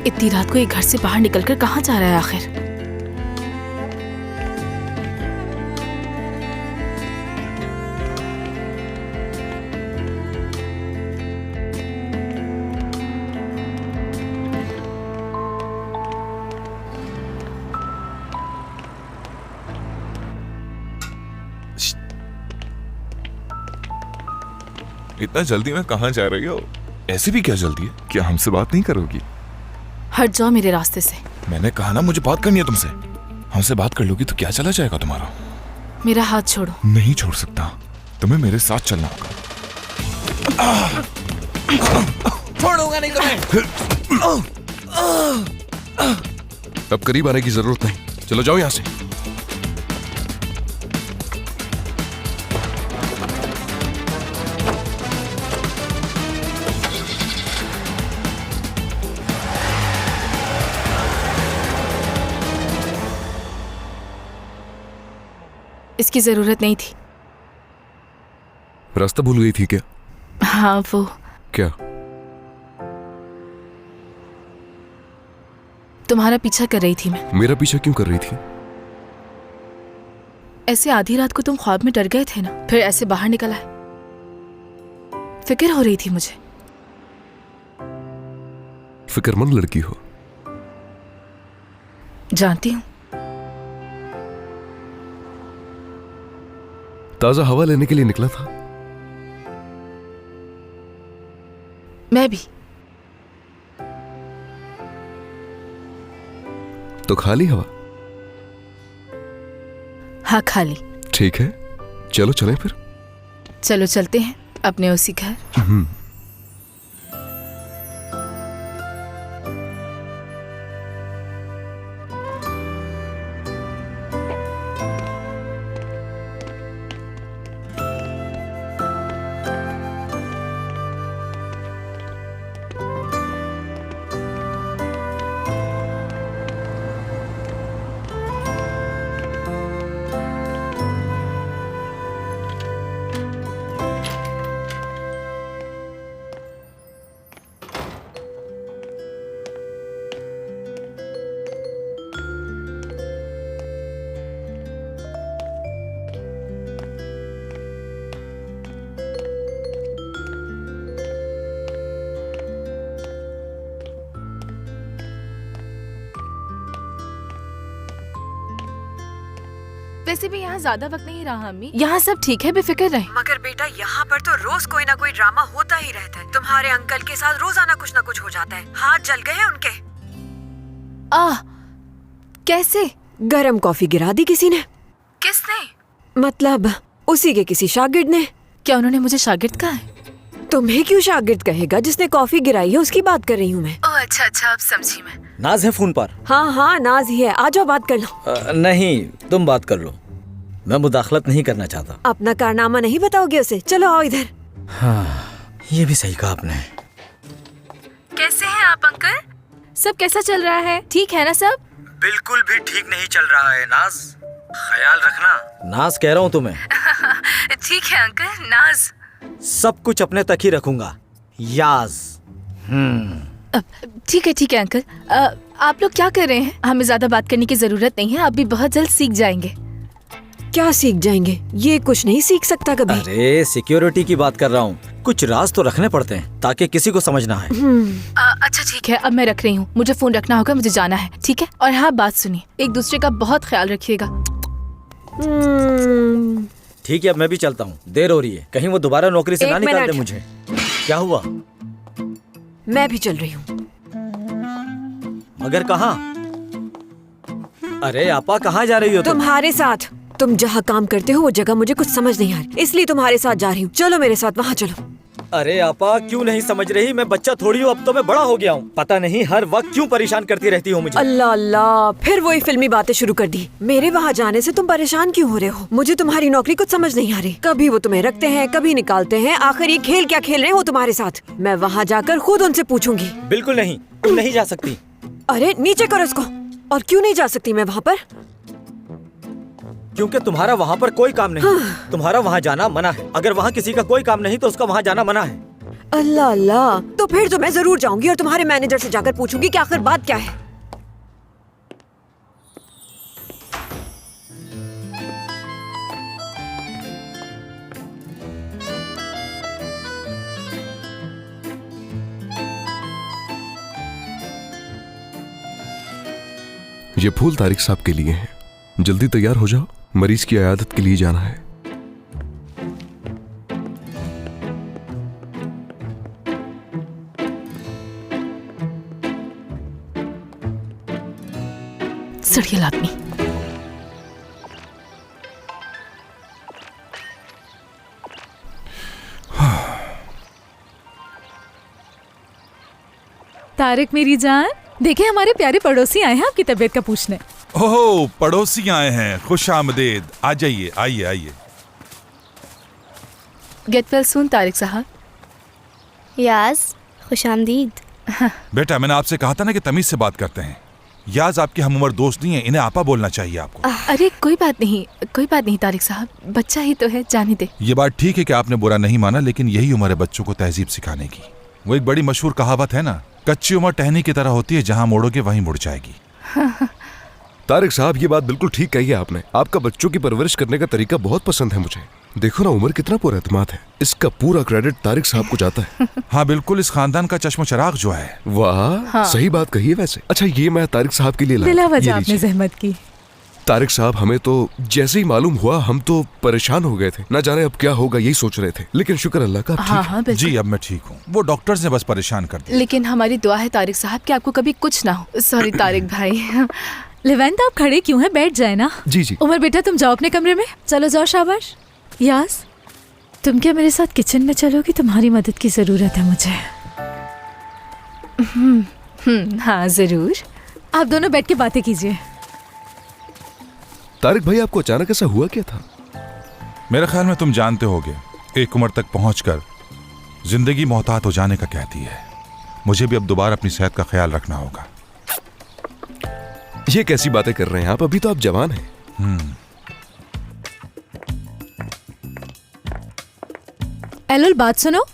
इतनी रात को ये घर से बाहर निकलकर कहाँ जा रहा है आखिर? इतना जल्दी में कहाँ जा रही हो? ऐसे भी क्या जल्दी है? क्या हमसे बात नहीं करोगी? हट जाओ मेरे रास्ते से। मैंने कहा ना मुझे बात करनी है तुमसे। हमसे बात कर लोगी तो क्या चला जाएगा तुम्हारा? मेरा हाथ छोड़ो। नहीं छोड़ सकता, तुम्हें मेरे साथ चलना होगा। छोड़ूंगा नहीं तुम्हें। अब करीब आने की जरूरत नहीं, चलो जाओ यहाँ से। इसकी जरूरत नहीं थी। रास्ता भूल गई थी क्या? हाँ वो क्या? तुम्हारा पीछा कर रही थी मैं। मेरा पीछा क्यों कर रही थी? ऐसे आधी रात को तुम ख्वाब में डर गए थे ना, फिर ऐसे बाहर निकल आए। फिक्र हो रही थी मुझे। फिक्रमंद लड़की हो। जानती हूँ। ताजा हवा लेने के लिए निकला था। मैं भी। तो खाली हवा? हाँ खाली। ठीक है, चलो चलें फिर। चलो चलते हैं अपने उसी घर। वैसे भी यहाँ ज्यादा वक्त नहीं रहा अम्मी। यहाँ सब ठीक है, बेफिक्र रहे। मगर बेटा यहाँ पर तो रोज कोई ना कोई ड्रामा होता ही रहता है। तुम्हारे अंकल के साथ रोजाना कुछ ना कुछ हो जाता है। हाथ जल गए हैं उनके। कैसे? गरम कॉफी गिरा दी किसी ने। किसने? मतलब उसी के किसी शागिर्द ने। क्या उन्होंने मुझे शागिर्द कहा है? तुम्हें क्यों शागिर्द कहेगा? जिसने कॉफी गिराई है उसकी बात कर रही हूँ मैं। ओह अच्छा अच्छा, अब समझी मैं। नाज है फोन पर। हाँ हाँ नाज ही है, आ जाओ बात कर लो। नहीं, तुम बात कर लो, मैं मुदाखलत नहीं करना चाहता। अपना कारनामा नहीं बताओगे उसे? चलो आओ इधर। हाँ, ये भी सही कहा आपने। कैसे हैं आप अंकल? सब कैसा चल रहा है? ठीक है ना सब? बिल्कुल भी ठीक नहीं चल रहा है नाज, ख्याल रखना। नाज कह रहा हूँ तुम्हें। ठीक है अंकल, नाज। सब कुछ अपने तक ही रखूंगा, याज। ठीक है अंकल। आप लोग क्या कर रहे हैं? हमें ज्यादा बात करने की जरूरत नहीं है, आप भी बहुत जल्द सीख जाएंगे। क्या सीख जाएंगे? ये कुछ नहीं सीख सकता कभी। अरे सिक्योरिटी की बात कर रहा हूँ, कुछ राज तो रखने पड़ते हैं ताकि किसी को समझ ना आए। अच्छा ठीक है, अब मैं रख रही हूँ, मुझे फोन रखना होगा, मुझे जाना है। ठीक है? और हाँ बात सुनिए, एक दूसरे का बहुत ख्याल रखिएगा। ठीक है, अब मैं भी चलता हूँ, देर हो रही है, कहीं वो दोबारा नौकरी से ना निकाल दे मुझे। क्या हुआ? मैं भी चल रही हूँ। मगर कहाँ? अरे आपा कहाँ जा रही हो तुम? तुम्हारे साथ। तुम जहाँ काम करते हो वो जगह मुझे कुछ समझ नहीं आ रही, इसलिए तुम्हारे साथ जा रही हूँ। चलो मेरे साथ वहाँ चलो। अरे आपा क्यों नहीं समझ रही? मैं बच्चा थोड़ी हूँ, अब तो मैं बड़ा हो गया हूँ। पता नहीं हर वक्त क्यों परेशान करती रहती हो मुझे। अल्लाह अल्लाह, फिर वही फिल्मी बातें शुरू कर दी। मेरे वहाँ जाने से तुम परेशान क्यों हो रहे हो? मुझे तुम्हारी नौकरी कुछ समझ नहीं आ रही। कभी वो तुम्हें रखते हैं, कभी निकालते हैं। आखिर ये खेल क्या खेल रहे हो तुम्हारे साथ? मैं वहाँ जाकर खुद उनसे पूछूंगी। बिल्कुल नहीं, तुम नहीं जा सकती। अरे नीचे करो इसको। और क्यों नहीं जा सकती मैं वहाँ पर? क्योंकि तुम्हारा वहाँ पर कोई काम नहीं। तुम्हारा वहाँ जाना मना है। अगर वहाँ किसी का कोई काम नहीं तो उसका वहाँ जाना मना है। अल्लाह अल्लाह, तो फिर तो मैं जरूर जाऊंगी और तुम्हारे मैनेजर से जाकर पूछूंगी कि आखिर बात क्या है। ये फूल तारिक साहब के लिए हैं। जल्दी तैयार हो जाओ, मरीज की इयादत के लिए जाना है। सड़ियल आदमी। तारिक मेरी जान, देखिए हमारे प्यारे पड़ोसी आए हैं आपकी तबीयत का पूछने। ओह, पड़ोसी आए हैं, खुश आमदेद। आ जाइए, आइए आइए। गेट वेल सून तारिक साहब। याज, खुशामदीद। बेटा, मैंने आपसे कहा था ना कि तमीज से बात करते हैं। याज आपके हम उम्र दोस्त नहीं है, इन्हें आपा बोलना चाहिए आपको। अरे कोई बात नहीं तारिक साहब, बच्चा ही तो है, जाने दे। ये बात ठीक है कि आपने बुरा नहीं माना, लेकिन यही उम्र है बच्चों को तहजीब सिखाने की। वो एक बड़ी मशहूर कहावत है ना, कच्ची उम्र टहनी की तरह होती है, जहां मोड़ोगे वहीं मुड़ जाएगी। तारिक साहब, ये बात बिल्कुल ठीक कही है आपने। आपका बच्चों की परवरिश करने का तरीका बहुत पसंद है मुझे। देखो ना, उमर कितना पुरअतमाद है। इसका पूरा क्रेडिट तारिक साहब को जाता है। हाँ बिल्कुल, इस खानदान का चश्मो चराग जो है। वाह, हाँ। सही बात कही है वैसे। अच्छा, ये मैं तारिक साहब के लिए लाया। बिला ये वजह आपने लीजिए। जहमत की। तारिक साहब, हमें तो जैसे ही मालूम हुआ हम तो परेशान हो गए थे। ना जाने अब क्या होगा, यही सोच रहे थे, लेकिन शुक्र अल्लाह का अब ठीक हाँ है। हाँ बिल्कुल। जी अब मैं ठीक हूँ। वो डॉक्टर्स ने बस परेशान कर दिया। लेकिन हमारी दुआ है तारिक साहब कि आपको कभी कुछ ना हो। सॉरी तारिक भाई। लेवेंट, आप खड़े क्यों हैं? बैठ जाए ना। जी जी। उमर बेटा, तुम जाओ अपने कमरे में। चलो जाओ, शाबाश। यास, तुम क्या मेरे साथ किचन में चलोगी? तुम्हारी मदद की जरूरत है मुझे। हाँ जरूर। आप दोनों बैठ के बातें कीजिए। तारिक भाई, आपको अचानक ऐसा हुआ क्या था? मेरे ख्याल में तुम जानते होगे, एक उम्र तक पहुंचकर जिंदगी मोहतात हो जाने का कहती है। मुझे भी अब दोबारा अपनी सेहत का ख्याल रखना होगा। ये कैसी बातें कर रहे हैं आप? अभी तो आप जवान हैं। एलोल, बात सुनो।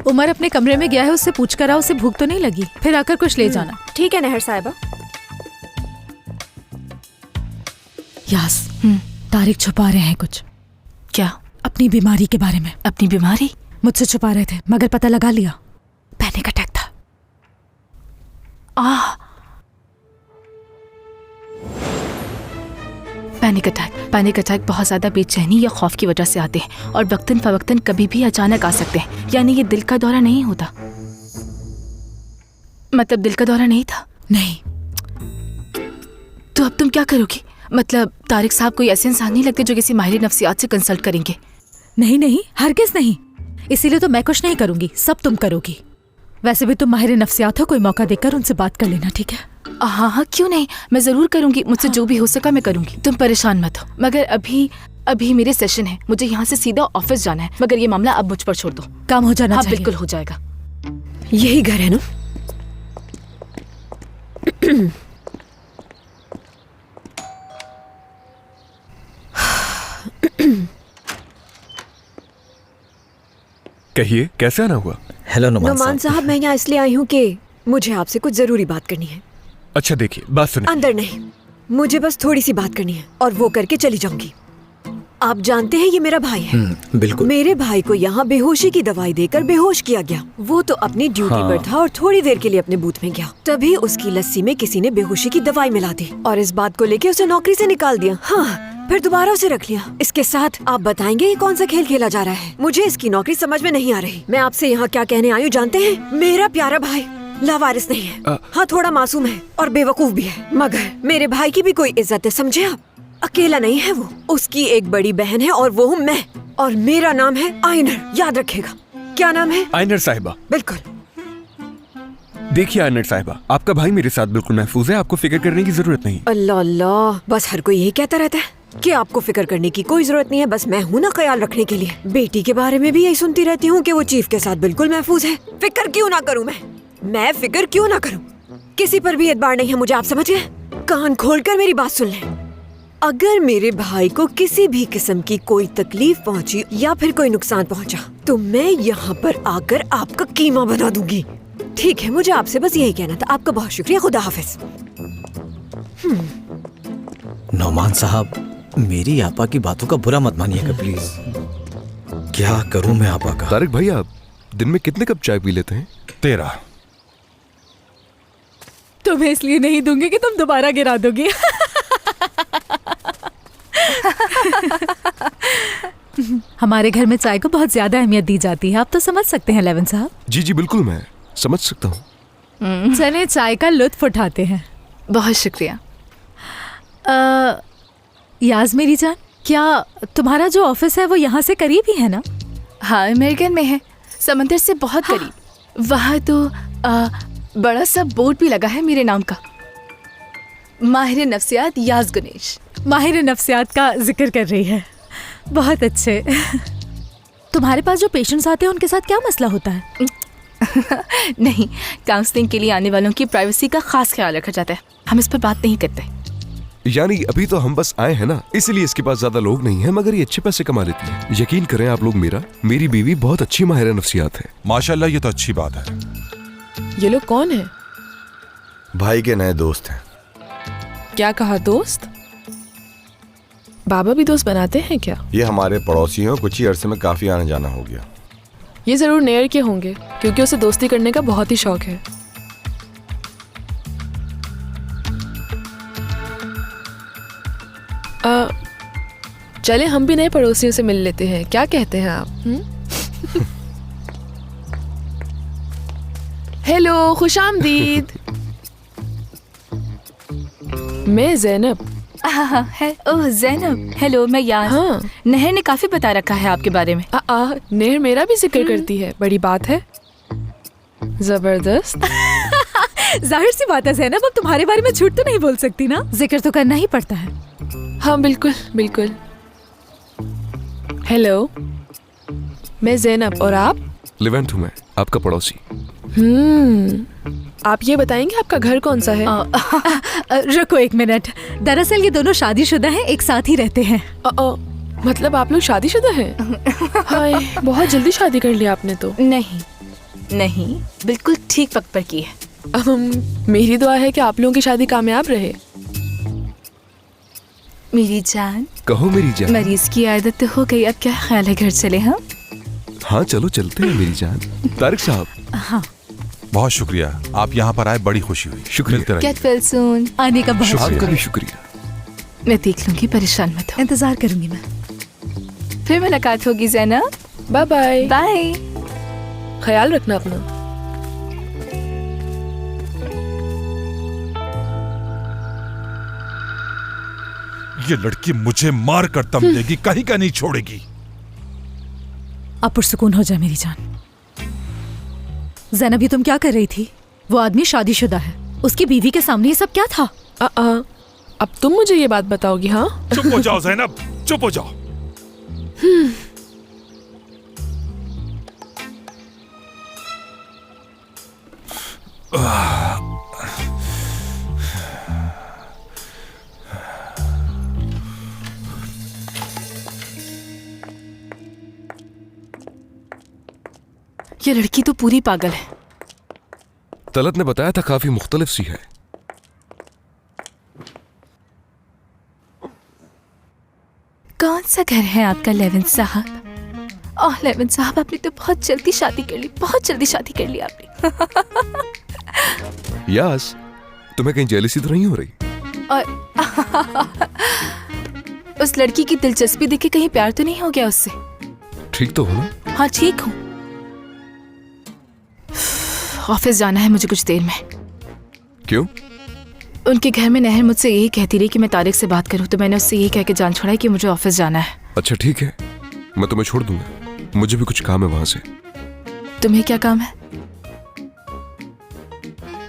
उमर अपने कमरे में गया है, उससे पूछ कर आओ उसे भूख तो नहीं लगी। फिर आकर कुछ ले जाना। ठीक है नहर साहिबा। यास, तारिक छुपा रहे हैं कुछ। क्या? अपनी बीमारी के बारे में। अपनी बीमारी? मुझसे छुपा रहे थे, मगर पता लगा लिया। पैनिक अटैक था। पैनिक अटैक बहुत ज्यादा बेचैनी या खौफ की वजह से आते हैं और वक्तन फवक्तन कभी भी अचानक आ सकते हैं। यानी ये दिल का दौरा नहीं होता। मतलब दिल का दौरा नहीं था? नहीं। तो अब तुम क्या करोगी? मतलब तारिक साहब कोई ऐसे इंसान नहीं लगते जो किसी माहिर नफ्सियात से कंसल्ट करेंगे? नहीं नहीं, हरगिज़ नहीं। इसीलिए तो मैं कुछ नहीं करूंगी, सब तुम करोगी। वैसे भी तुम माहिर नफ्सियात हो, कोई मौका देकर उनसे बात कर लेना, ठीक है? हाँ हाँ क्यों नहीं, मैं जरूर करूंगी। मुझसे जो भी हो सका मैं करूंगी, तुम परेशान मत हो। मगर अभी मेरे सेशन है, मुझे यहाँ से सीधा ऑफिस जाना है। मगर ये मामला अब मुझ पर छोड़ दो। काम हो जाना हाँ चाहिए। बिल्कुल हो जाएगा। यही घर है ना? कहिए, कैसे आना हुआ? हेलो नुमान साहब, मैं यहाँ इसलिए आई हूँ कि मुझे आपसे कुछ जरूरी बात करनी है। अच्छा देखिए, बात सुनिए। अंदर नहीं, मुझे बस थोड़ी सी बात करनी है और वो करके चली जाऊंगी। आप जानते हैं ये मेरा भाई है। बिल्कुल। मेरे भाई को यहाँ बेहोशी की दवाई देकर बेहोश किया गया। वो तो अपनी ड्यूटी पर था और थोड़ी देर के लिए अपने बूथ में गया। तभी उसकी लस्सी में किसी ने बेहोशी की दवाई मिला दी और इस बात को लेके उसे नौकरी से निकाल दिया। हाँ, फिर दोबारा उसे रख लिया। इसके साथ आप बताएंगे ये कौन सा खेल खेला जा रहा है? मुझे इसकी नौकरी समझ में नहीं आ रही। मैं आपसे यहाँ क्या कहने आई हूँ जानते हैं? मेरा प्यारा भाई लावारिस नहीं है। हाँ, थोड़ा मासूम है और बेवकूफ भी है, मगर मेरे भाई की भी कोई इज्जत है, समझे आप? अकेला नहीं है वो, उसकी एक बड़ी बहन है और वो हूँ मैं। और मेरा नाम है आइनर, याद रखेगा। क्या नाम है? आइनर साहिबा। बिल्कुल। देखिए आइनर साहिबा, आपका भाई मेरे साथ बिल्कुल महफूज है, आपको फिक्र करने की जरूरत नहीं। अल्लाह अल्लाह, बस हर कोई यही कहता रहता है कि आपको फिक्र करने की कोई जरूरत नहीं है, बस मैं हूँ ना ख्याल रखने के लिए। बेटी के बारे में भी यही सुनती रहती हूँ कि वो चीफ के साथ बिल्कुल महफूज है। फिक्र क्यों ना करूँ मैं फिक्र क्यों ना करूँ? किसी पर भी एतबार नहीं है मुझे, आप समझ गए? कान खोलकर मेरी बात सुन लें। अगर मेरे भाई को किसी भी किस्म की कोई तकलीफ पहुंची या फिर कोई नुकसान पहुंचा तो मैं यहाँ पर आकर आपका कीमा बना दूंगी। ठीक है, मुझे आपसे बस यही कहना था। आपका बहुत शुक्रिया। खुदा हाफिज। नौमान साहब, मेरी आपा की बातों का बुरा मत मानिएगा प्लीज। क्या करूं मैं आपा का? तारिक भाई, आप दिन में कितने कप चाय पी लेते हैं? 13। तुम्हें इसलिए नहीं दूंगी कि तुम दोबारा गिरा दोगी। हमारे घर में चाय को बहुत ज्यादा अहमियत दी जाती है, आप तो समझ सकते हैं लेवन साहब। जी जी बिल्कुल, मैं समझ सकता हूँ। चले चाय का लुत्फ उठाते हैं। बहुत शुक्रिया। याज मेरी जान, क्या तुम्हारा जो ऑफिस है वो यहाँ से करीब ही है ना? हाँ, अमेरिकन में है, समंदर से बहुत करीब। वहाँ तो बड़ा सा बोर्ड भी लगा है मेरे नाम का, माहिर नफ्सियात याज गणेश। माहिर नफ्सियात का जिक्र कर रही है, बहुत अच्छे। तुम्हारे पास जो पेशेंट्स आते हैं उनके साथ क्या मसला होता है? नहीं, काउंसलिंग के लिए आने वालों की प्राइवेसी का खास ख्याल रखा जाता है। हम इस पर बात नहीं करते। यानी अभी तो हम बस आए हैं ना, इसलिए इसके पास ज्यादा लोग नहीं हैं, मगर ये अच्छे पैसे कमा लेती है। यकीन करें आप लोग, मेरी बीवी बहुत अच्छी माहिर नफ्सियात है। माशाल्लाह, ये तो अच्छी बात है। ये लोग कौन है? भाई के नए दोस्त हैं। क्या कहा, दोस्त? बाबा भी दोस्त बनाते हैं क्या? ये हमारे पड़ोसी हैं, कुछ ही अरसे में काफी आने जाना हो गया। ये जरूर नेयर के होंगे, क्योंकि उसे दोस्ती करने का बहुत ही शौक है। चले हम भी नए पड़ोसियों से मिल लेते हैं, क्या कहते हैं आप? हेलो, खुशामदीद। मैं जैनब। है, ओह जैनब, हेलो, मैं याज। हाँ। नहर ने काफी बता रखा है आपके बारे में। नेहर मेरा भी जिक्र करती है, बड़ी बात है। जबरदस्त। जाहिर सी बात है ज़ैनब, अब तुम्हारे बारे में झूठ तो नहीं बोल सकती ना, जिक्र तो करना ही पड़ता है। हाँ बिल्कुल बिल्कुल। हेलो, मैं जैनब, और आप? लिवेंट हूँ मैं, आपका पड़ोसी। आप ये बताएंगे आपका घर कौन सा है? रुको एक मिनट, दरअसल ये दोनों शादीशुदा हैं, एक साथ ही रहते हैं। मतलब आप लोग शादीशुदा हैं? हाय, बहुत जल्दी शादी कर लिया आपने तो। नहीं, बिल्कुल ठीक वक्त पर की है। मेरी दुआ है कि आप लोगों की शादी कामयाब रहे। मेरी जान। कहो मेरी जान। मरीज की आदत तो हो गई, अब क्या ख्याल है घर चले हम? हाँ चलो चलते हैं मेरी जान। तारिक साहब। हाँ, बहुत शुक्रिया, आप यहाँ पर आए, बड़ी खुशी हुई। शुक्रिया। Get well soon. आने का बहुत आपका भी शुक्रिया। मैं देख लूंगी, परेशान मत हो। इंतजार करूंगी मैं। फिर मुलाकात होगी ज़ैनब। Bye bye. बाय। ख्याल रखना अपना। ये लड़की मुझे मार कर दम देगी, कहीं का नहीं छोड़ेगी। अब पुरसुकून हो जाए मेरी जान। ज़ैनब, ये तुम क्या कर रही थी? वो आदमी शादीशुदा है, उसकी बीवी के सामने ये सब क्या था? अब तुम मुझे ये बात बताओगी? हाँ, चुप हो जाओ ज़ैनब, चुप हो जाओ। ये लड़की तो पूरी पागल है। तलत ने बताया था काफी मुख्तलिफ सी है। कौन सा घर है आपका लेवन साहब? ओह लेवन साहब, आपने तो बहुत जल्दी शादी कर ली, बहुत जल्दी शादी कर ली आपने। यास, तुम्हें कहीं जेलसी तो नहीं हो रही? और उस लड़की की दिलचस्पी देख के कहीं प्यार तो नहीं हो गया उससे? ठीक तो हो ना? हाँ ठीक हूँ। ऑफिस जाना है मुझे कुछ देर में। क्यों? उनके घर में नहर मुझसे यही कहती रही कि मैं तारिक से बात करूं, तो मैंने उससे यही कह के जान छोड़ा कि मुझे ऑफिस जाना है। अच्छा ठीक है, मैं तुम्हें छोड़ दूंगा, मुझे भी कुछ काम है वहां से। तुम्हें क्या काम है?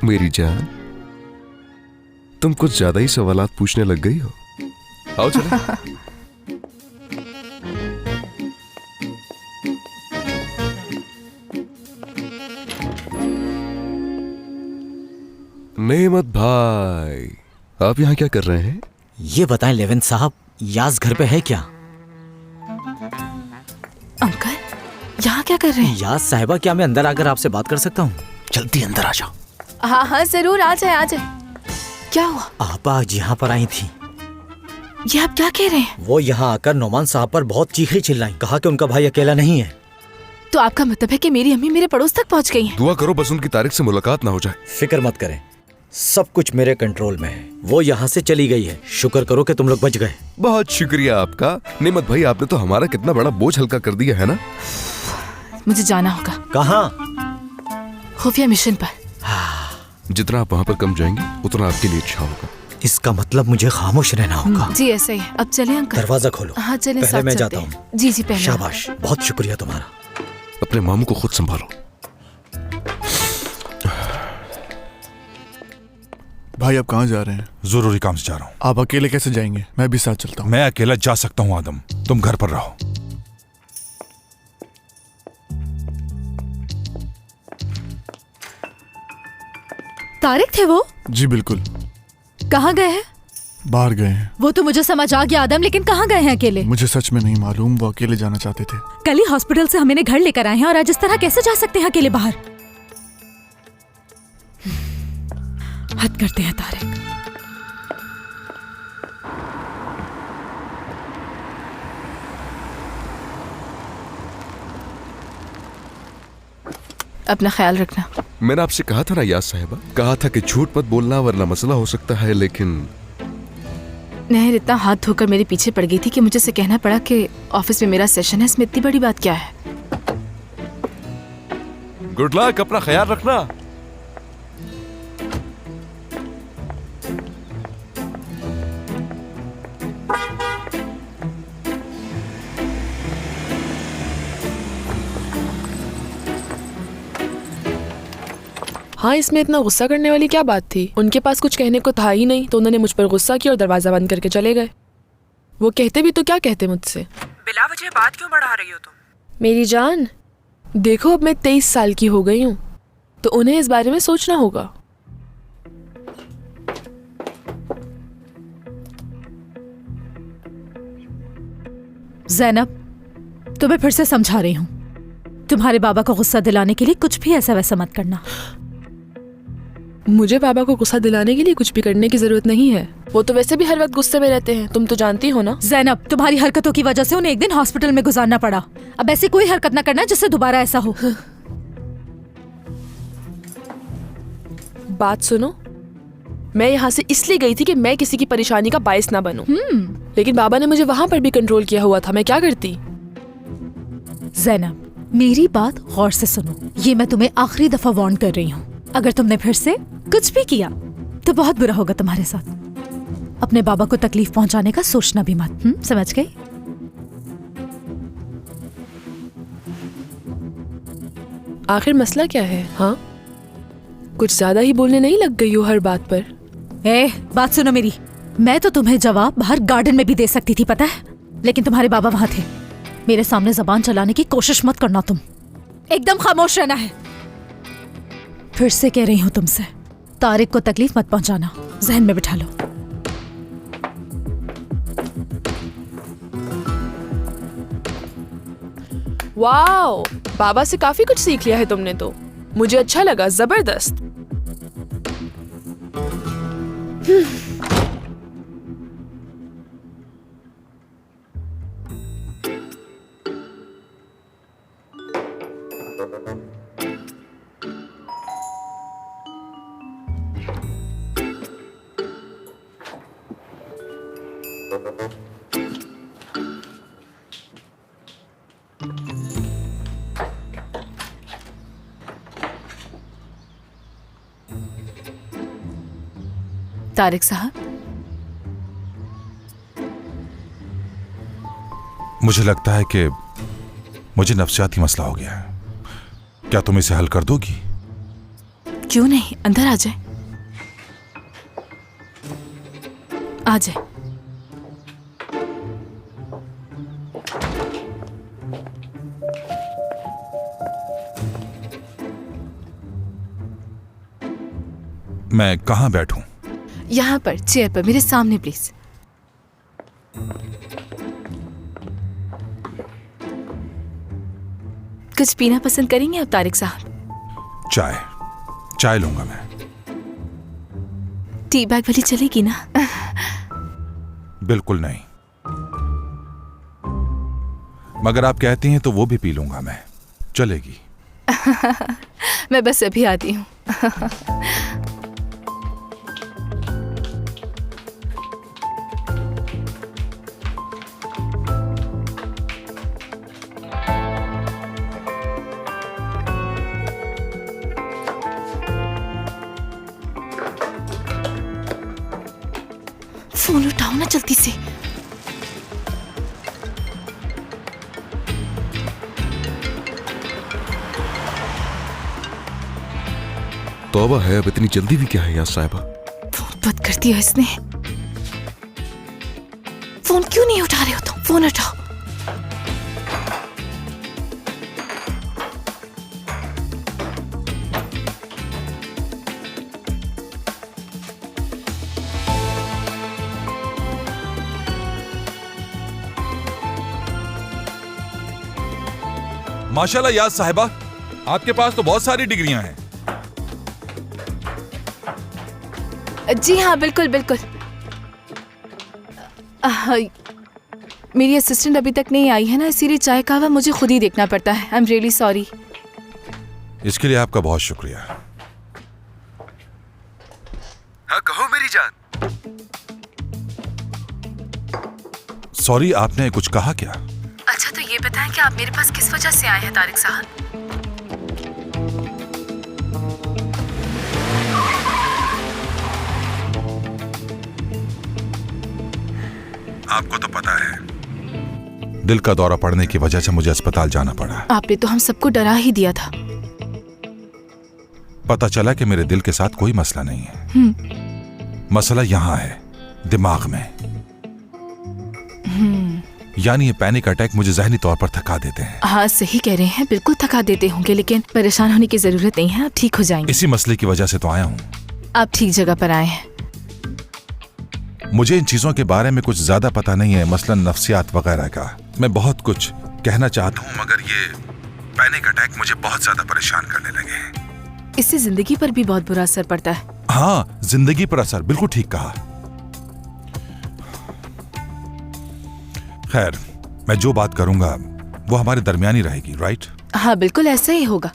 मेरी जान, तुम कुछ ज्यादा ही सवालात पूछने लग गई हो। आओ चलो। नेमत भाई, आप यहाँ क्या कर रहे हैं? ये बताएं लेवेंट साहब, याज घर पे है क्या? अंकल, यहाँ क्या कर रहे हैं? याज साहिबा, क्या मैं अंदर आकर आपसे बात कर सकता हूँ? जल्दी अंदर आ जाओ। हाँ हाँ जरूर, आ जाए आ जाए। क्या हुआ? आपा आज यहाँ पर आई थी। ये आप क्या कह रहे हैं? वो यहाँ आकर नोमान साहब पर बहुत चीखें चिल्लाई, कहा कि उनका भाई अकेला नहीं है। तो आपका मतलब है कि मेरी अम्मी मेरे पड़ोस तक पहुँच गई हैं? दुआ करो बस उनकी तारिक से मुलाकात ना हो जाए। फिक्र मत करें, सब कुछ मेरे कंट्रोल में है। वो यहाँ से चली गई है, शुक्र करो कि तुम लोग बच गए। बहुत शुक्रिया आपका नेमत भाई, आपने तो हमारा कितना बड़ा बोझ हल्का कर दिया है ना। मुझे जाना होगा। कहाँ? खुफिया मिशन पर। जितना आप वहाँ पर कम जाएंगे उतना आपके लिए अच्छा होगा। इसका मतलब मुझे खामोश रहना होगा। जी ऐसा ही है। अब चले अंकल। दरवाजा खोलो। हाँ चले, पहले मैं जाता हूँ। जी जी पहले। शाबाश, बहुत शुक्रिया तुम्हारा। अपने मामू को खुद संभालो। भाई आप कहाँ जा रहे हैं? जरूरी काम से जा रहा हूँ। आप अकेले कैसे जाएंगे? मैं भी साथ चलता हूँ। मैं अकेला जा सकता हूँ आदम, तुम घर पर रहो। तारिक थे वो? जी बिल्कुल। कहाँ गए हैं? बाहर गए हैं। वो तो मुझे समझ आ गया आदम, लेकिन कहाँ गए हैं अकेले? मुझे सच में नहीं मालूम, वो अकेले जाना चाहते थे। कल ही हॉस्पिटल से हम इन्हें घर लेकर आए हैं और आज इस तरह कैसे जा सकते हैं अकेले बाहर? हद करते हैं तारिक। अपना ख्याल रखना। मैंने आपसे कहा था ना याद साहिबा, कहा था कि झूठ मत बोलना वरना मसला हो सकता है, लेकिन नहर इतना हाथ धोकर मेरे पीछे पड़ गई थी कि मुझे से कहना पड़ा कि ऑफिस में मेरा सेशन है। इसमें इतनी बड़ी बात क्या है? गुड लक, अपना ख्याल रखना। हाँ, इसमें इतना गुस्सा करने वाली क्या बात थी? उनके पास कुछ कहने को था ही नहीं, तो उन्होंने मुझ पर गुस्सा किया और दरवाजा बंद करके चले गए। वो कहते भी तो क्या कहते मुझसे? बिला वजह बात क्यों बढ़ा रही हो तुम? मेरी जान, देखो अब मैं 23 साल की हो गई हूँ, तो उन्हें इस बारे में सोचना होगा। ज़ैनब, तुम्हें फिर से समझा रही हूँ, तुम्हारे बाबा को गुस्सा दिलाने के लिए कुछ भी ऐसा वैसा मत करना। मुझे बाबा को गुस्सा दिलाने के लिए कुछ भी करने की जरूरत नहीं है। वो तो वैसे भी हर वक्त गुस्से में रहते हैं, तुम तो जानती हो ना। ज़ैनब, तुम्हारी हरकतों की वजह से उन्हें एक दिन हॉस्पिटल में गुजारना पड़ा। अब ऐसी कोई हरकत ना करना जिससे दोबारा ऐसा हो। बात सुनो, मैं यहाँ से इसलिए गई थी कि मैं किसी की परेशानी का बायस ना बनूं। लेकिन बाबा ने मुझे वहां पर भी कंट्रोल किया हुआ था, मैं क्या करती? ज़ैनब, मेरी बात गौर से सुनो, ये मैं तुम्हें आखिरी दफा वार्न कर रही हूँ। अगर तुमने फिर से कुछ भी किया तो बहुत बुरा होगा तुम्हारे साथ। अपने बाबा को तकलीफ पहुंचाने का सोचना भी मत। समझ गई? आखिर मसला क्या है? हाँ, कुछ ज्यादा ही बोलने नहीं लग गई हो हर बात पर। बात सुनो मेरी, मैं तो तुम्हें जवाब बाहर गार्डन में भी दे सकती थी, पता है, लेकिन तुम्हारे बाबा वहां थे। मेरे सामने जबान चलाने की कोशिश मत करना, तुम एकदम खामोश रहना है। फिर से कह रही हूँ तुमसे, तारिक को तकलीफ मत पहुंचाना, जहन में बिठा लो। वाओ, बाबा से काफी कुछ सीख लिया है तुमने तो। मुझे अच्छा लगा, जबरदस्त। तारिक साहब, मुझे लगता है कि मुझे नफ्सियाती मसला हो गया है। क्या तुम इसे हल कर दोगी? क्यों नहीं, अंदर आ जाए। आ जाए। मैं कहाँ बैठूं? यहाँ पर चेयर पर मेरे सामने प्लीज। कुछ पीना पसंद करेंगे आप तारिक साहब? चाय लूंगा मैं। टी बैग वाली चलेगी ना? बिल्कुल नहीं, मगर आप कहती हैं तो वो भी पी लूंगा मैं, चलेगी। मैं बस अभी आती हूँ। फोन उठाओ ना जल्दी से। तौबा है, अब इतनी जल्दी भी क्या है यहाँ साहिबा? फोन बंद कर दिया इसने। फोन क्यों नहीं उठा रहे हो तुम? फोन उठाओ। माशाल्लाह याद साहिबा, आपके पास तो बहुत सारी डिग्रियां हैं। जी हाँ, बिल्कुल बिल्कुल। मेरी असिस्टेंट अभी तक नहीं आई है ना, इसीलिए चाय कहवा मुझे खुद ही देखना पड़ता है। I am really sorry. इसके लिए आपका बहुत शुक्रिया। हाँ कहो मेरी जान। सॉरी, आपने कुछ कहा क्या? अच्छा तो ये बताएं कि आप मेरे पास किस वजह से आए हैं तारिक साहब? आपको तो पता है, दिल का दौरा पड़ने की वजह से मुझे अस्पताल जाना पड़ा। आपने तो हम सबको डरा ही दिया था। पता चला कि मेरे दिल के साथ कोई मसला नहीं है। मसला यहाँ है, दिमाग में। यानी ये पैनिक अटैक मुझे ज़हनी तौर पर थका देते हैं। हाँ सही कह रहे हैं, बिल्कुल थका देते होंगे, लेकिन परेशान होने की जरूरत नहीं है, आप ठीक हो जाएंगे। इसी मसले की वजह से तो आया हूँ। आप ठीक जगह पर आए हैं। मुझे इन चीजों के बारे में कुछ ज्यादा पता नहीं है, मसलन नफ्सियात वगैरह का। मैं बहुत कुछ कहना चाहता हूँ, मगर ये पैनिक अटैक मुझे बहुत ज्यादा परेशान करने लगे हैं। इससे जिंदगी पर भी बहुत बुरा असर पड़ता है। हाँ, जिंदगी पर असर, बिल्कुल ठीक कहा। खैर, मैं जो बात करूंगा वो हमारे दरमियान ही रहेगी, राइट? हाँ बिल्कुल ऐसा ही होगा।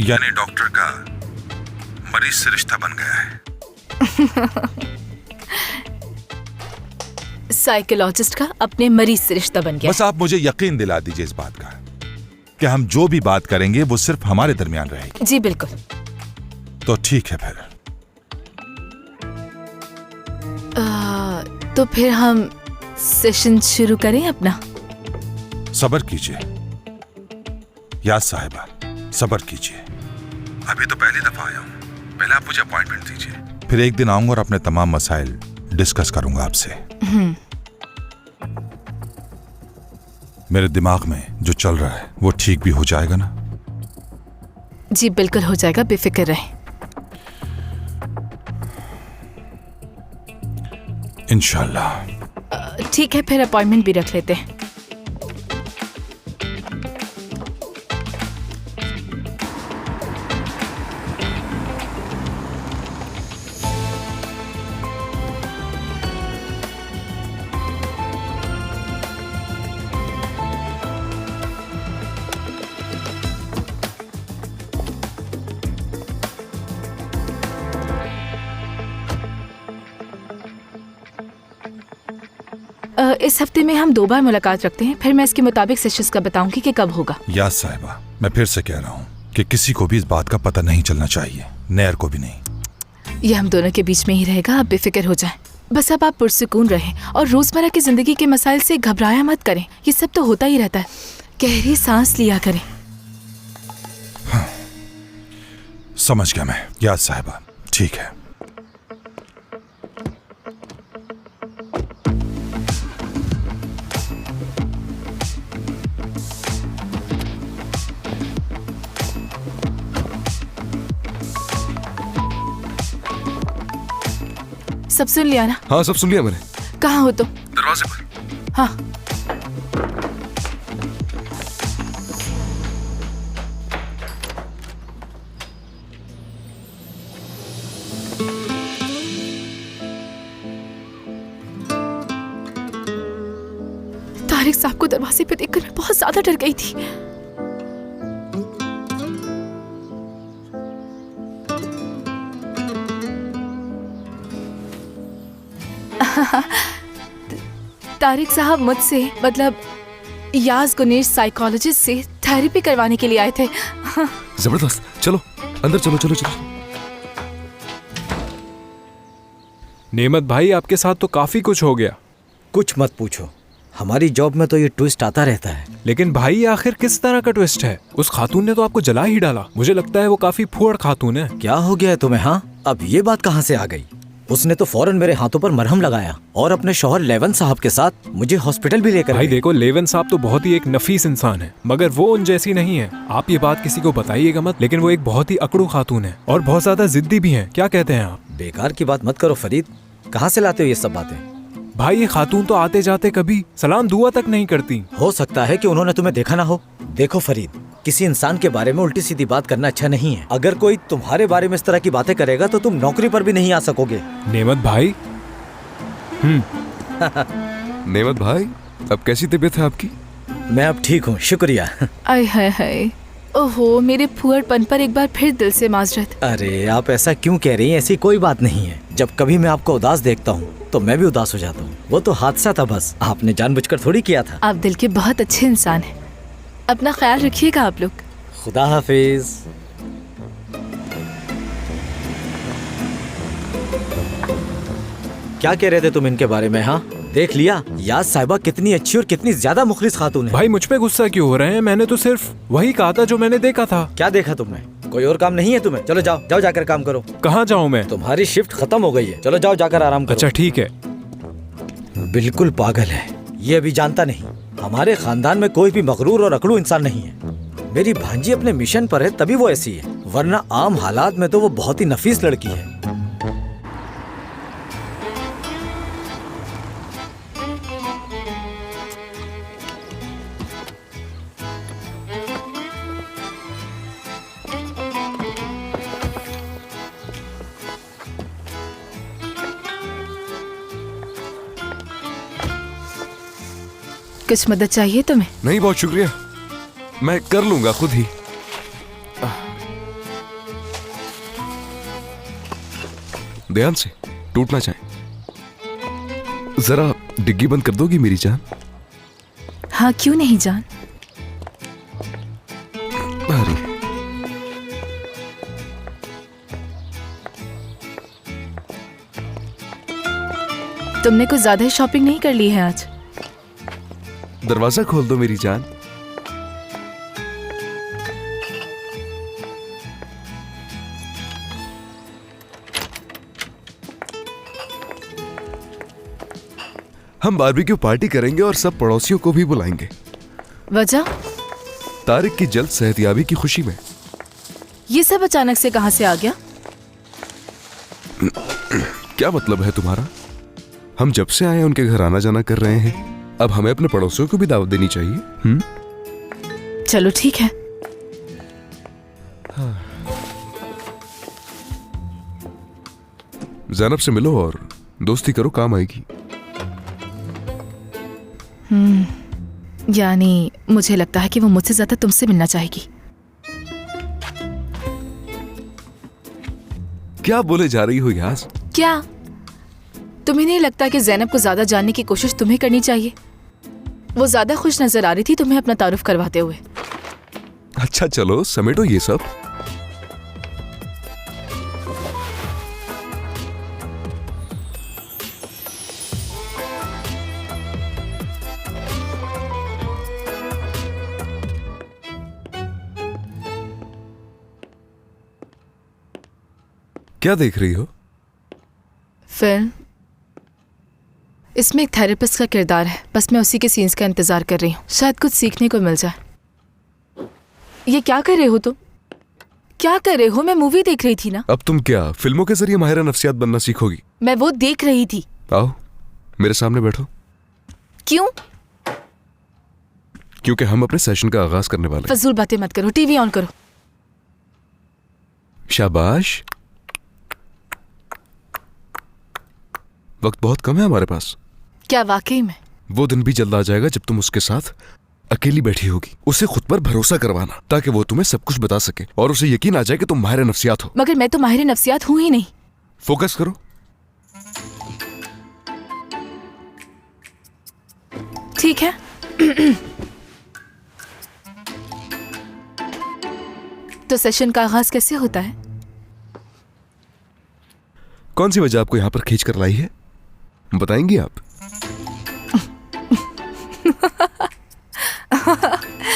यानी डॉक्टर का मरीज से रिश्ता बन गया है। साइकोलॉजिस्ट का अपने मरीज से रिश्ता बन गया। बस आप मुझे यकीन दिला दीजिए इस बात का कि हम जो भी बात करेंगे वो सिर्फ हमारे दरमियान रहेगी। जी बिल्कुल। तो ठीक है फिर। तो फिर हम सेशन शुरू करें अपना? सब्र कीजिए याद साहिबा, सब्र कीजिए। अभी तो पहली दफा आया हूं, पहले आप मुझे अपॉइंटमेंट दीजिए, फिर एक दिन आऊंगा और अपने तमाम मसाइल डिस्कस करूंगा आपसे। मेरे दिमाग में जो चल रहा है वो ठीक भी हो जाएगा ना? जी बिल्कुल हो जाएगा, बेफिक्र रहें। इंशाल्लाह। ठीक है, फिर अपॉइंटमेंट भी रख लेते हैं। इस हफ्ते में हम 2 बार मुलाकात रखते हैं, फिर मैं इसके मुताबिक सेशंस का बताऊंगी कि कब होगा। याद साहिबा, मैं फिर से कह रहा हूँ कि किसी को भी इस बात का पता नहीं चलना चाहिए, नैर को भी नहीं। ये हम दोनों के बीच में ही रहेगा, आप बेफिक्र हो जाएं। बस अब आप पुरसुकून रहें और रोजमर्रा की जिंदगी के मसाइल से घबराया मत करें, ये सब तो होता ही रहता है। गहरी सांस लिया करें। हाँ, समझ गया मैं याद साहिबा, ठीक है। सब सुन लिया ना? हाँ सब सुन लिया मैंने। कहाँ हो तुम? दरवाजे पर। हाँ। तारिक साहब को दरवाजे पे देखकर मैं बहुत ज्यादा डर गई थी। तारिक साहब मुझसे मतलब याज गुनेश साइकोलॉजिस्ट से थेरेपी करवाने के लिए आए थे। जबरदस्त, चलो अंदर चलो चलो चलो। नेमत भाई, आपके साथ तो काफी कुछ हो गया। कुछ मत पूछो, हमारी जॉब में तो ये ट्विस्ट आता रहता है। लेकिन भाई आखिर किस तरह का ट्विस्ट है? उस खातून ने तो आपको जला ही डाला। मुझे लगता है वो काफी फुअड़ खातून है। क्या हो गया है तुम्हें? हाँ, अब ये बात कहाँ से आ गई? उसने तो फौरन मेरे हाथों पर मरहम लगाया और अपने शौहर लेवन साहब के साथ मुझे हॉस्पिटल भी लेकर भाई गए। देखो, लेवन साहब तो बहुत ही एक नफीस इंसान है, मगर वो उन जैसी नहीं है। आप ये बात किसी को बताइएगा मत, लेकिन वो एक बहुत ही अकड़ू खातून है और बहुत ज्यादा जिद्दी भी है। क्या कहते हैं आप? बेकार की बात मत करो फरीद, कहाँ से लाते हो ये सब बातें? भाई ये खातून तो आते जाते कभी सलाम दुआ तक नहीं करती। हो सकता है कि उन्होंने तुम्हें देखा ना हो। देखो फरीद, किसी इंसान के बारे में उल्टी सीधी बात करना अच्छा नहीं है। अगर कोई तुम्हारे बारे में इस तरह की बातें करेगा तो तुम नौकरी पर भी नहीं आ सकोगे। नेमत भाई। नेमत भाई, अब कैसी तबीयत है आपकी? मैं अब ठीक हूँ, शुक्रिया। आय हाय हाय, ओहो, मेरे फुअड़पन पर एक बार फिर दिल से माजरत। अरे आप ऐसा क्यों कह रही हैं? ऐसी कोई बात नहीं है। जब कभी मैं आपको उदास देखता हूँ तो मैं भी उदास हो जाता हूँ। वो तो हादसा था बस, आपने जानबूझकर थोड़ी किया था। आप दिल के बहुत अच्छे इंसान हैं। अपना ख्याल रखिएगा आप लोग। खुदा हाफिज। क्या कह रहे थे तुम इनके बारे में? हाँ, देख लिया याद साहिबा कितनी अच्छी और कितनी ज्यादा मुखलिस खातून है। भाई मुझ पे गुस्सा क्यों हो रहे हैं? मैंने तो सिर्फ वही कहा था जो मैंने देखा था। क्या देखा तुमने? कोई और काम नहीं है तुम्हें? चलो जाओ जाओ, जाकर काम करो। कहाँ जाऊँ मैं? तुम्हारी शिफ्ट खत्म हो गई है, चलो जाओ जाकर आराम करो। अच्छा ठीक है। बिल्कुल पागल है ये, अभी जानता नहीं। हमारे खानदान में कोई भी मगरूर और अकड़ू इंसान नहीं है। मेरी भांजी अपने मिशन पर है तभी वो ऐसी है, वरना आम हालात में तो वो बहुत ही नफीस लड़की है। कुछ मदद चाहिए तुम्हें? नहीं, बहुत शुक्रिया, मैं कर लूंगा खुद ही। ध्यान से, टूटना चाहे। जरा डिग्गी बंद कर दोगी मेरी जान? हाँ क्यों नहीं जान। अरे तुमने कुछ ज्यादा ही शॉपिंग नहीं कर ली है आज? दरवाजा खोल दो मेरी जान। हम बारबेक्यू पार्टी करेंगे और सब पड़ोसियों को भी बुलाएंगे। वजह? तारिक की जल्द सेहतयाबी की खुशी में। ये सब अचानक से कहां से आ गया? क्या मतलब है तुम्हारा? हम जब से आए उनके घर आना जाना कर रहे हैं, अब हमें अपने पड़ोसियों को भी दावत देनी चाहिए। चलो ठीक है। ज़ैनब से मिलो और दोस्ती करो, काम आएगी। यानी मुझे लगता है कि वो मुझसे ज्यादा तुमसे मिलना चाहेगी। क्या बोले जा रही हो यास? क्या तुम्हें नहीं लगता कि ज़ैनब को ज्यादा जानने की कोशिश तुम्हें करनी चाहिए? वो ज्यादा खुश नजर आ रही थी तुम्हें अपना तारुफ करवाते हुए। अच्छा चलो समेटो ये सब। क्या देख रही हो? फिल्म। इसमें एक थेरेपिस्ट का किरदार है, बस मैं उसी के सीन्स का इंतजार कर रही हूँ, शायद कुछ सीखने को मिल जाए। ये क्या कर रहे हो तुम? क्या कर रहे हो? मैं मूवी देख रही थी ना। अब तुम क्या फिल्मों के जरिए माहिरा नफ्सियात बनना सीखोगी? मैं वो देख रही थी। आओ मेरे सामने बैठो। क्यों? क्योंकि हम अपने सेशन का आगाज करने वाले हैं। फजूल बातें मत करो, टीवी ऑन करो। शाबाश। वक्त बहुत कम है हमारे पास। क्या वाकई में? वो दिन भी जल्द आ जाएगा जब तुम उसके साथ अकेली बैठी होगी। उसे खुद पर भरोसा करवाना ताकि वो तुम्हें सब कुछ बता सके और उसे यकीन आ जाए कि तुम माहिर नफ्सियात हो। मगर मैं तो माहिर नफ्सियात हूं ही नहीं। फोकस करो। ठीक है। तो सेशन का आगाज कैसे होता है? कौन सी वजह आपको यहाँ पर खींच कर लाई है, बताएंगी आप?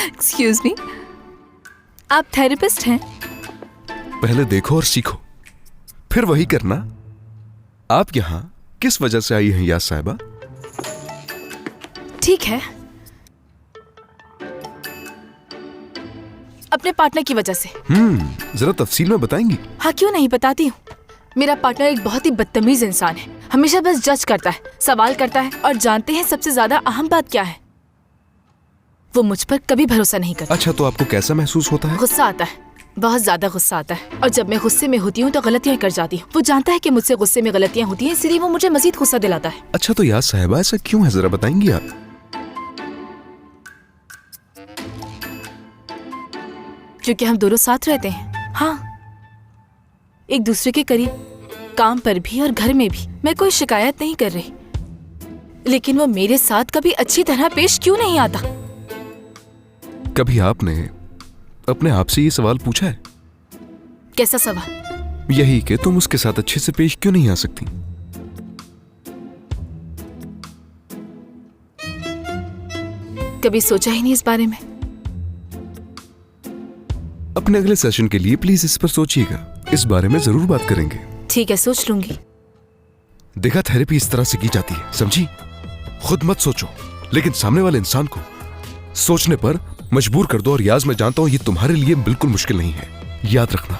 एक्सक्यूज मी, आप थेरेपिस्ट हैं? पहले देखो और सीखो, फिर वही करना। आप यहाँ किस वजह से आई हैं यास साहिबा? ठीक है, अपने पार्टनर की वजह से। जरा तफसील में बताएंगी? हाँ, क्यों नहीं, बताती हूँ। मेरा पार्टनर एक बहुत ही बदतमीज इंसान है। हमेशा बस जज करता है, सवाल करता है, और जानते हैं सबसे ज्यादा अहम बात क्या है? वो मुझ पर कभी भरोसा नहीं करता। अच्छा, तो आपको कैसा महसूस होता है? गुस्सा आता है, बहुत ज्यादा गुस्सा आता है। और जब मैं गुस्से में होती हूँ तो गलतियाँ कर जाती हूँ। वो जानता है कि मुझसे गुस्से में गलतियाँ होती हैं, इसलिए वो मुझे मजीद गुस्सा दिलाता है। अच्छा, तो यास साहिबा ऐसा क्यों है, जरा बताएंगी आप? क्योंकि हम दोनों साथ रहते हैं। हाँ, एक दूसरे के करीब, काम पर भी और घर में भी। मैं कोई शिकायत नहीं कर रही, लेकिन वो मेरे साथ कभी अच्छी तरह पेश क्यों नहीं आता? कभी आपने अपने आप से ये सवाल पूछा है? कैसा सवाल? यही कि तुम उसके साथ अच्छे से पेश क्यों नहीं आ सकती? कभी सोचा ही नहीं इस बारे में। अपने अगले सेशन के लिए प्लीज इस पर सोचिएगा, इस बारे में जरूर बात करेंगे। ठीक है, सोच लूंगी। देखा, थेरेपी इस तरह से की जाती है, समझी? खुद मत सोचो, लेकिन सामने वाले इंसान को सोचने पर मजबूर कर दो। और याज, मैं जानता हूं ये तुम्हारे लिए बिल्कुल मुश्किल नहीं है, याद रखना।